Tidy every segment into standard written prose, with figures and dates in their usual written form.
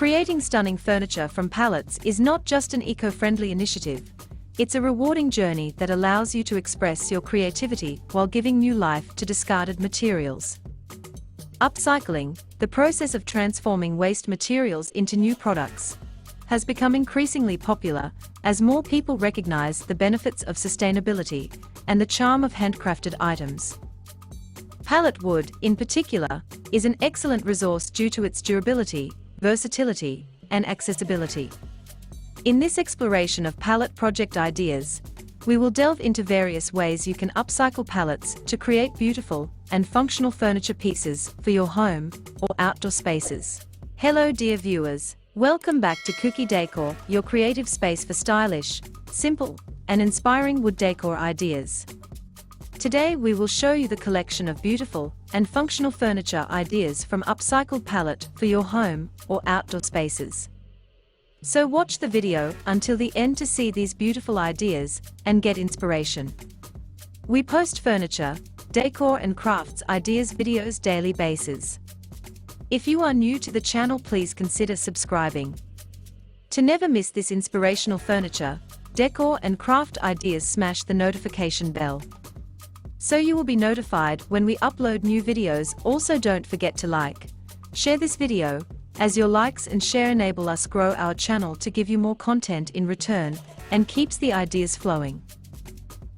Creating stunning furniture from pallets is not just an eco-friendly initiative, it's a rewarding journey that allows you to express your creativity while giving new life to discarded materials. Upcycling, the process of transforming waste materials into new products, has become increasingly popular as more people recognize the benefits of sustainability and the charm of handcrafted items. Pallet wood, in particular, is an excellent resource due to its durability, versatility, and accessibility. In this exploration of pallet project ideas, we will delve into various ways you can upcycle pallets to create beautiful and functional furniture pieces for your home or outdoor spaces. Hello dear viewers, welcome back to Kuki Decor, your creative space for stylish, simple, and inspiring wood decor ideas. Today we will show you the collection of beautiful and functional furniture ideas from Upcycled Pallet for your home or outdoor spaces. So watch the video until the end to see these beautiful ideas and get inspiration. We post furniture, decor and crafts ideas videos daily basis. If you are new to the channel, please consider subscribing to never miss this inspirational furniture, decor and craft ideas. Smash the notification bell so you will be notified when we upload new videos. Also don't forget to like, share this video, as your likes and share enable us grow our channel to give you more content in return and keeps the ideas flowing.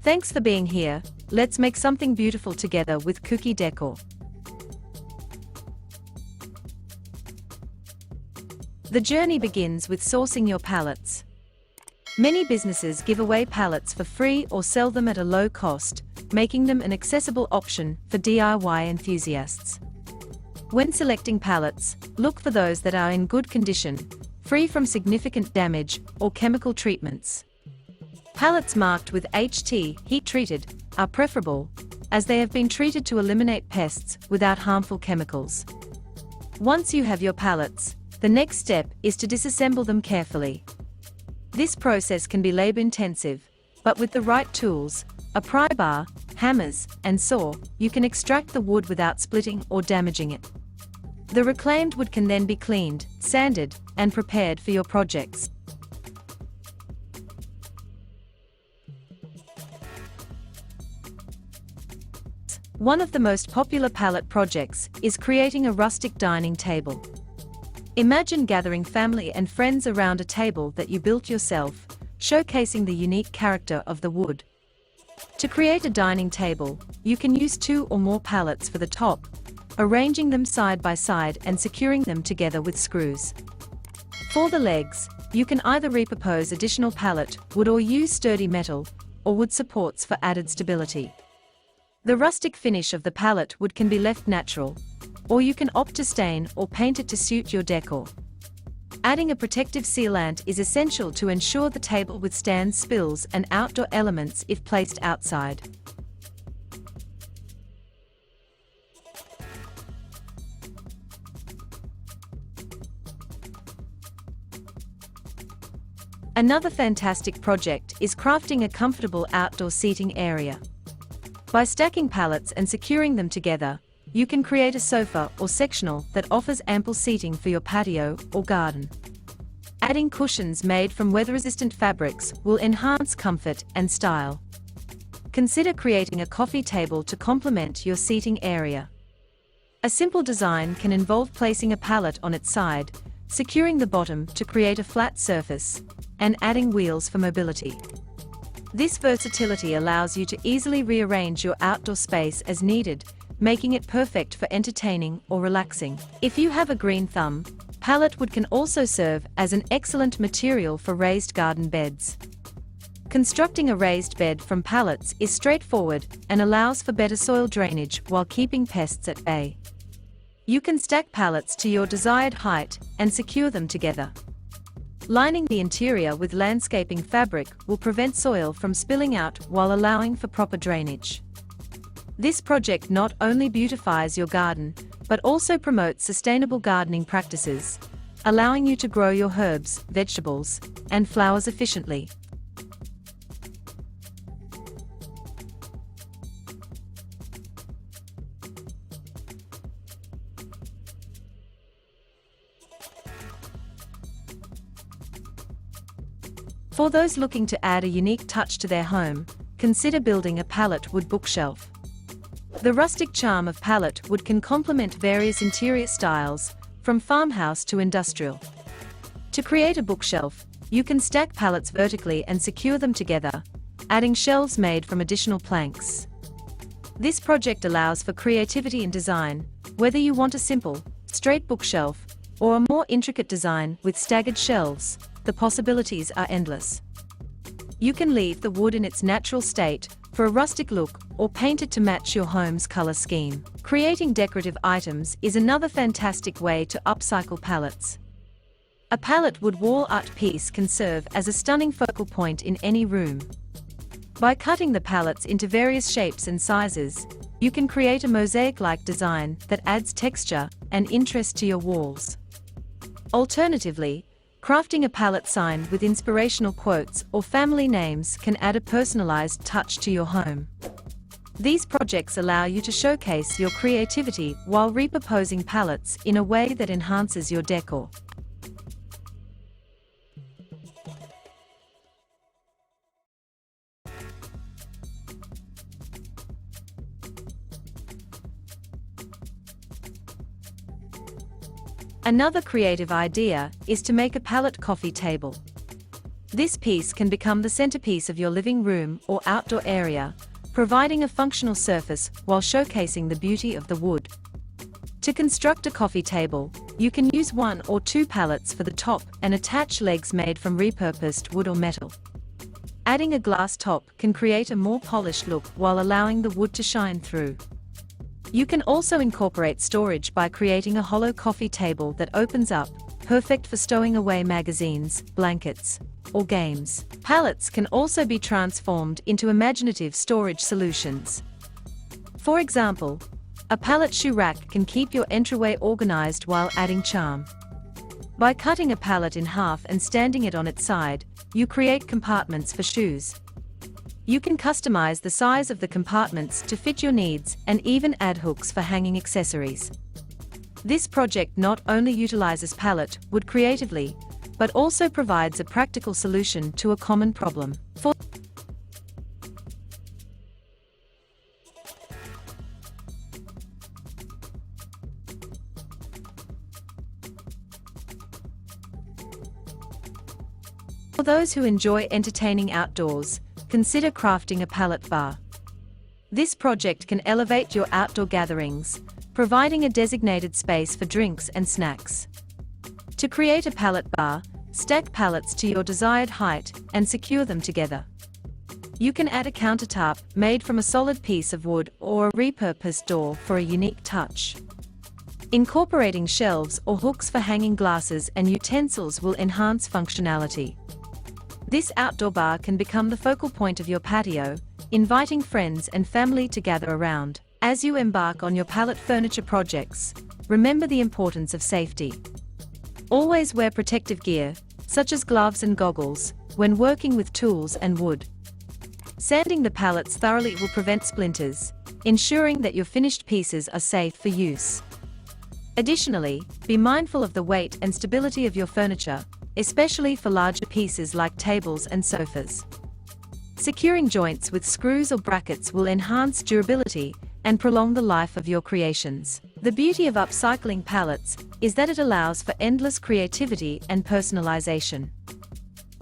Thanks for being here. Let's make something beautiful together with Kuki Decor. The journey begins with sourcing your pallets. Many businesses give away pallets for free or sell them at a low cost, making them an accessible option for DIY enthusiasts. When selecting pallets, look for those that are in good condition, free from significant damage or chemical treatments. Pallets marked with HT, heat treated, are preferable, as they have been treated to eliminate pests without harmful chemicals. Once you have your pallets, the next step is to disassemble them carefully. This process can be labor-intensive, but with the right tools, a pry bar, hammers, and saw, you can extract the wood without splitting or damaging it. The reclaimed wood can then be cleaned, sanded, and prepared for your projects. One of the most popular pallet projects is creating a rustic dining table. Imagine gathering family and friends around a table that you built yourself, showcasing the unique character of the wood. To create a dining table, you can use 2 or more pallets for the top, arranging them side by side and securing them together with screws. For the legs, you can either repurpose additional pallet wood or use sturdy metal or wood supports for added stability. The rustic finish of the pallet wood can be left natural, or you can opt to stain or paint it to suit your decor. Adding a protective sealant is essential to ensure the table withstands spills and outdoor elements if placed outside. Another fantastic project is crafting a comfortable outdoor seating area. By stacking pallets and securing them together, you can create a sofa or sectional that offers ample seating for your patio or garden. Adding cushions made from weather-resistant fabrics will enhance comfort and style. Consider creating a coffee table to complement your seating area. A simple design can involve placing a pallet on its side, securing the bottom to create a flat surface, and adding wheels for mobility. This versatility allows you to easily rearrange your outdoor space as needed, making it perfect for entertaining or relaxing. If you have a green thumb, pallet wood can also serve as an excellent material for raised garden beds. Constructing a raised bed from pallets is straightforward and allows for better soil drainage while keeping pests at bay. You can stack pallets to your desired height and secure them together. Lining the interior with landscaping fabric will prevent soil from spilling out while allowing for proper drainage. This project not only beautifies your garden, but also promotes sustainable gardening practices, allowing you to grow your herbs, vegetables, and flowers efficiently. For those looking to add a unique touch to their home, consider building a pallet wood bookshelf. The rustic charm of pallet wood can complement various interior styles, from farmhouse to industrial. To create a bookshelf, you can stack pallets vertically and secure them together, adding shelves made from additional planks. This project allows for creativity in design, whether you want a simple, straight bookshelf, or a more intricate design with staggered shelves. The possibilities are endless. You can leave the wood in its natural state for a rustic look or paint it to match your home's color scheme. Creating decorative items is another fantastic way to upcycle pallets. A pallet wood wall art piece can serve as a stunning focal point in any room. By cutting the pallets into various shapes and sizes, you can create a mosaic-like design that adds texture and interest to your walls. Alternatively, crafting a pallet sign with inspirational quotes or family names can add a personalized touch to your home. These projects allow you to showcase your creativity while repurposing pallets in a way that enhances your decor. Another creative idea is to make a pallet coffee table. This piece can become the centerpiece of your living room or outdoor area, providing a functional surface while showcasing the beauty of the wood. To construct a coffee table, you can use 1 or 2 pallets for the top and attach legs made from repurposed wood or metal. Adding a glass top can create a more polished look while allowing the wood to shine through. You can also incorporate storage by creating a hollow coffee table that opens up, perfect for stowing away magazines, blankets, or games. Pallets can also be transformed into imaginative storage solutions. For example, a pallet shoe rack can keep your entryway organized while adding charm. By cutting a pallet in half and standing it on its side, you create compartments for shoes. You can customize the size of the compartments to fit your needs and even add hooks for hanging accessories. This project not only utilizes pallet wood creatively, but also provides a practical solution to a common problem. For those who enjoy entertaining outdoors, consider crafting a pallet bar. This project can elevate your outdoor gatherings, providing a designated space for drinks and snacks. To create a pallet bar, stack pallets to your desired height and secure them together. You can add a countertop made from a solid piece of wood or a repurposed door for a unique touch. Incorporating shelves or hooks for hanging glasses and utensils will enhance functionality. This outdoor bar can become the focal point of your patio, inviting friends and family to gather around. As you embark on your pallet furniture projects, remember the importance of safety. Always wear protective gear, such as gloves and goggles, when working with tools and wood. Sanding the pallets thoroughly will prevent splinters, ensuring that your finished pieces are safe for use. Additionally, be mindful of the weight and stability of your furniture, especially for larger pieces like tables and sofas. Securing joints with screws or brackets will enhance durability and prolong the life of your creations. The beauty of upcycling pallets is that it allows for endless creativity and personalization.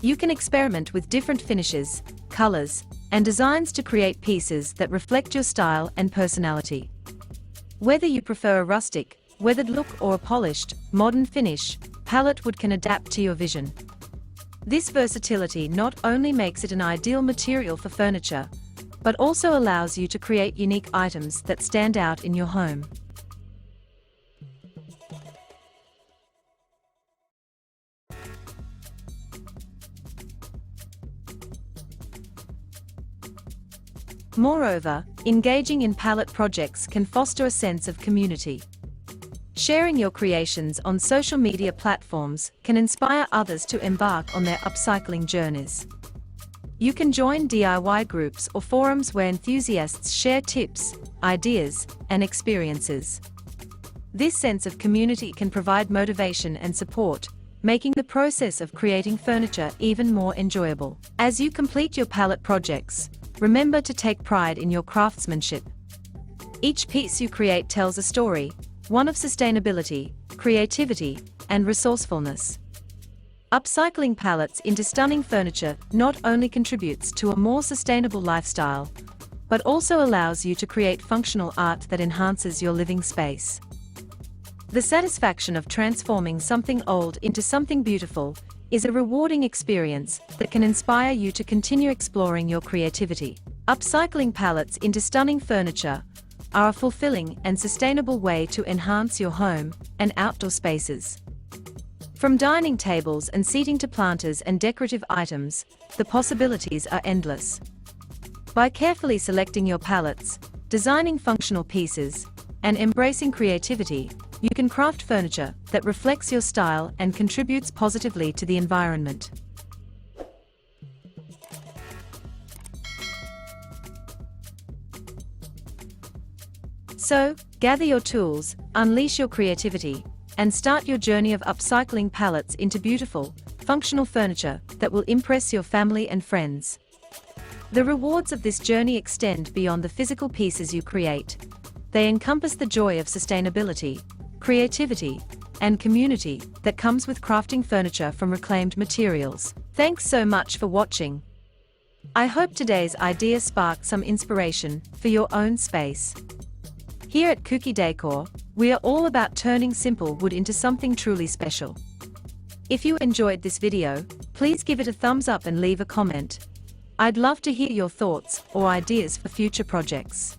You can experiment with different finishes, colors, and designs to create pieces that reflect your style and personality. Whether you prefer a rustic, weathered look or a polished, modern finish, pallet wood can adapt to your vision. This versatility not only makes it an ideal material for furniture, but also allows you to create unique items that stand out in your home. Moreover, engaging in pallet projects can foster a sense of community. Sharing your creations on social media platforms can inspire others to embark on their upcycling journeys. You can join DIY groups or forums where enthusiasts share tips, ideas, and experiences. This sense of community can provide motivation and support, making the process of creating furniture even more enjoyable. As you complete your pallet projects, remember to take pride in your craftsmanship. Each piece you create tells a story, one of sustainability, creativity, and resourcefulness. Upcycling pallets into stunning furniture not only contributes to a more sustainable lifestyle, but also allows you to create functional art that enhances your living space. The satisfaction of transforming something old into something beautiful is a rewarding experience that can inspire you to continue exploring your creativity. Upcycling pallets into stunning furniture are a fulfilling and sustainable way to enhance your home and outdoor spaces. From dining tables and seating to planters and decorative items, the possibilities are endless. By carefully selecting your pallets, designing functional pieces, and embracing creativity, you can craft furniture that reflects your style and contributes positively to the environment. So, gather your tools, unleash your creativity, and start your journey of upcycling pallets into beautiful, functional furniture that will impress your family and friends. The rewards of this journey extend beyond the physical pieces you create. They encompass the joy of sustainability, creativity, and community that comes with crafting furniture from reclaimed materials. Thanks so much for watching. I hope today's idea sparked some inspiration for your own space. Here at Kuki Decor, we are all about turning simple wood into something truly special. If you enjoyed this video, please give it a thumbs up and leave a comment. I'd love to hear your thoughts or ideas for future projects.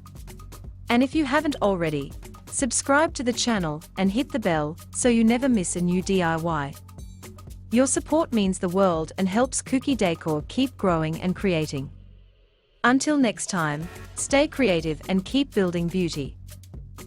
And if you haven't already, subscribe to the channel and hit the bell so you never miss a new DIY. Your support means the world and helps Kuki Decor keep growing and creating. Until next time, stay creative and keep building beauty.